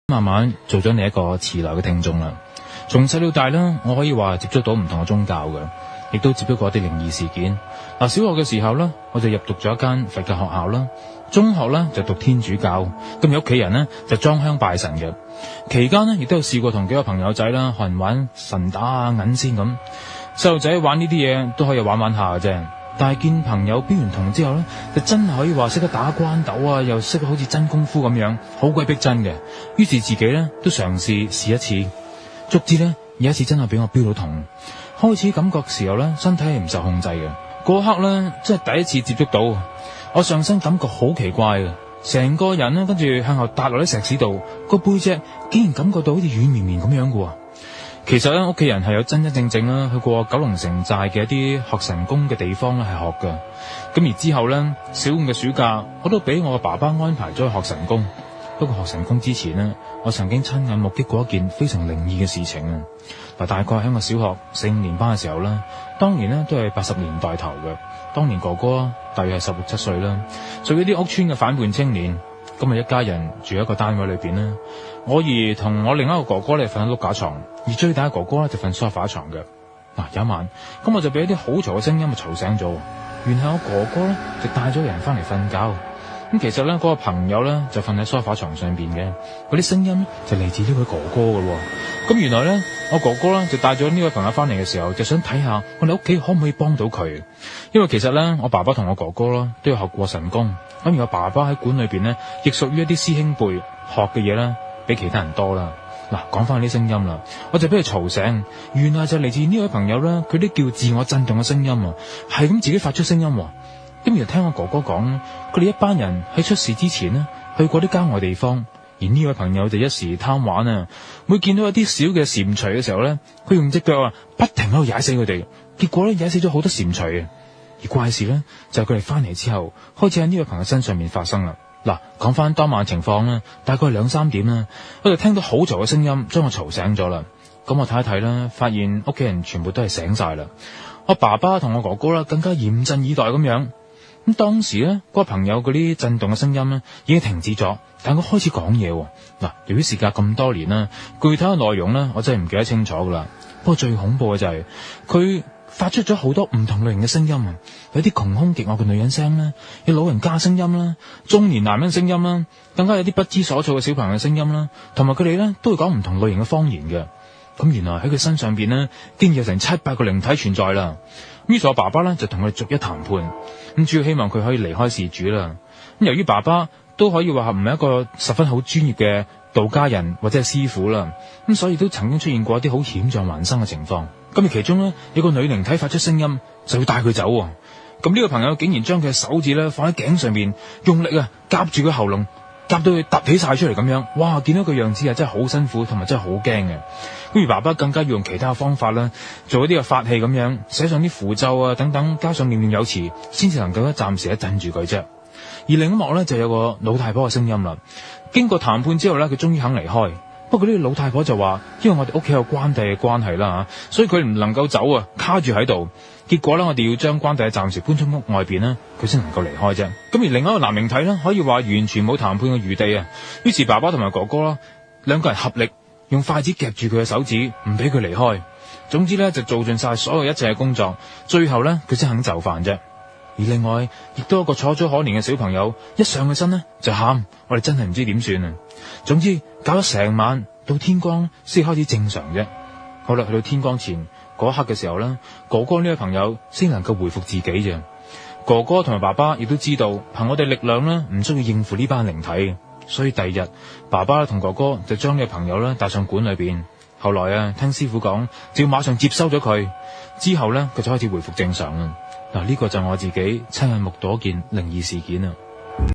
慢慢做咗你一個遲來嘅聽眾啦。從細到大啦，我可以話接觸到唔同嘅宗教嘅，亦都接觸過一啲靈異事件。小學嘅時候啦，我就入讀咗一間佛教學校啦。中學咧就讀天主教，咁有屋企人呢就裝香拜神嘅。期間呢亦都有試過同幾個朋友仔啦，可能玩神打啊、銀仙咁。細路仔玩呢啲嘢都可以玩下嘅啫。但係見朋友標完童之後咧，就真係可以話識得打關斗啊，又識得好似真功夫咁樣，好鬼逼真嘅。於是自己咧都嘗試試一次，逐之咧有一次真係俾我標到童。開始感覺時候咧，身體係唔受控制嘅。嗰刻咧，真係第一次接觸到，我上身感覺好奇怪嘅，成個人咧跟住向後踏落啲石屎度，個背脊竟然感覺到好似軟綿綿咁樣嘅。其實咧，屋企人係有真真正正啦去過九龍城寨嘅一啲學神功嘅地方咧係學嘅。咁而之後咧，小五嘅暑假，我都俾我嘅爸爸安排咗去學神功。不過學神功之前呢，我曾經親眼目擊過一件非常靈異嘅事情啊！大概喺我小學4、5年班嘅時候啦，當年呢都係80年代頭嘅。當年哥哥大約係16、17歲啦，屬於啲屋村嘅反叛青年。今日一家人住喺一個單位裏邊啦，我而同我另一個哥哥咧瞓喺碌架床，而最大嘅哥哥咧就瞓梳化床嘅。有一晚，咁我就俾一啲好嘈嘅聲音嘈醒咗。原來我哥哥咧就帶咗人翻嚟瞓覺。咁其實咧，嗰個朋友咧就瞓喺梳化床上邊嘅，嗰啲聲音就嚟自呢位哥哥嘅。咁原來咧，我哥哥咧就帶咗呢位朋友翻嚟嘅時候，就想睇下我哋屋企可唔可以幫到佢。因為其實咧，我爸爸同我哥哥啦都有學過神功，咁而我爸爸喺館裏邊咧，亦屬於一啲師兄輩學嘅嘢咧，比其他人多啦。講翻啲聲音啦，我就俾佢嘈醒，原來就嚟自呢位朋友啦，佢啲叫自我震動嘅聲音啊，係咁自己發出聲音。咁而聽我哥哥講，佢哋一班人喺出事之前呢，去過啲郊外地方，而呢位朋友就一時貪玩啊，每見到有啲小嘅蟾蜍嘅時候咧，佢用隻腳啊不停喺度踩死佢哋，結果咧踩死咗好多蟾蜍。而怪事咧就係佢哋翻嚟之後，開始喺呢位朋友身上面發生啦。講翻當晚情況啦，大概2、3點啦，我就聽到好嘈嘅聲音，將我嘈醒咗啦。咁我睇一睇啦，發現屋企人全部都係醒晒啦。我爸爸同我哥哥啦，更加嚴陣以待咁樣。咁當時咧，嗰個朋友嗰啲震動嘅聲音咧已經停止咗，但佢開始講嘢。由於時隔咁多年啦，具體嘅內容咧，我真係唔記得清楚噶啦。不過最恐怖嘅就係佢發出咗好多唔同類型嘅聲音啊，有啲窮凶極惡嘅女人聲啦，有老人家聲音啦，中年男人聲音啦，更加有啲不知所措嘅小朋友嘅聲音啦，同埋佢哋咧都會講唔同類型嘅方言嘅。咁原來喺佢身上邊呢，竟然有成7、8個靈體存在啦。於是我爸爸咧就同佢哋逐一談判，咁主要希望佢可以離開事主啦。咁由於爸爸都可以話唔係一個十分好專業嘅道家人或者係師傅啦，咁所以都曾經出現過一啲好險象環生嘅情況。咁而其中咧有個女靈體發出聲音，就要帶佢走。咁呢個朋友竟然將佢嘅手指咧放喺頸上面，用力啊夾住佢喉嚨，夾到佢凸起晒出嚟咁樣。哇！見到佢樣子啊，真係好辛苦，同埋真係好驚嘅。咁而爸爸更加要用其他嘅方法啦，做一啲嘅法器咁樣，寫上啲符咒啊等等，加上念念有詞，先至能夠暫時鎮住佢啫。而另一幕咧就有個老太婆嘅聲音啦。經過談判之後咧，佢終於肯離開。不過呢個老太婆就話，因為我哋屋企有關帝嘅關係啦，所以佢唔能夠走啊，卡住喺度。結果咧，我哋要將關帝暫時搬出屋外邊啦，佢先能夠離開啫。咁而另一個男靈體咧，可以話完全冇談判嘅餘地啊。於是爸爸同埋哥哥啦，兩個人合力用筷子夾住佢嘅手指，唔俾佢離開。總之咧，就做盡晒所有一切嘅工作，最後咧佢先肯就範啫。而另外亦都有一個楚楚可憐嘅小朋友，一上去身呢就喊，我哋真係唔知點算啊。總之搞咗成晚，到天光先開始正常啫。好啦，去到天光前嗰一刻嘅時候呢，哥哥呢位朋友先能夠回復自己啫。哥哥同埋爸爸亦都知道，憑我哋力量呢唔需要應付呢班靈體，所以第二日爸爸同哥哥就將呢個朋友呢帶上館裏邊。後來啊，聽師傅講，就要馬上接收咗佢，之後呢佢就開始回復正常啦。呢個就係我自己親眼目睹一件靈異事件啊。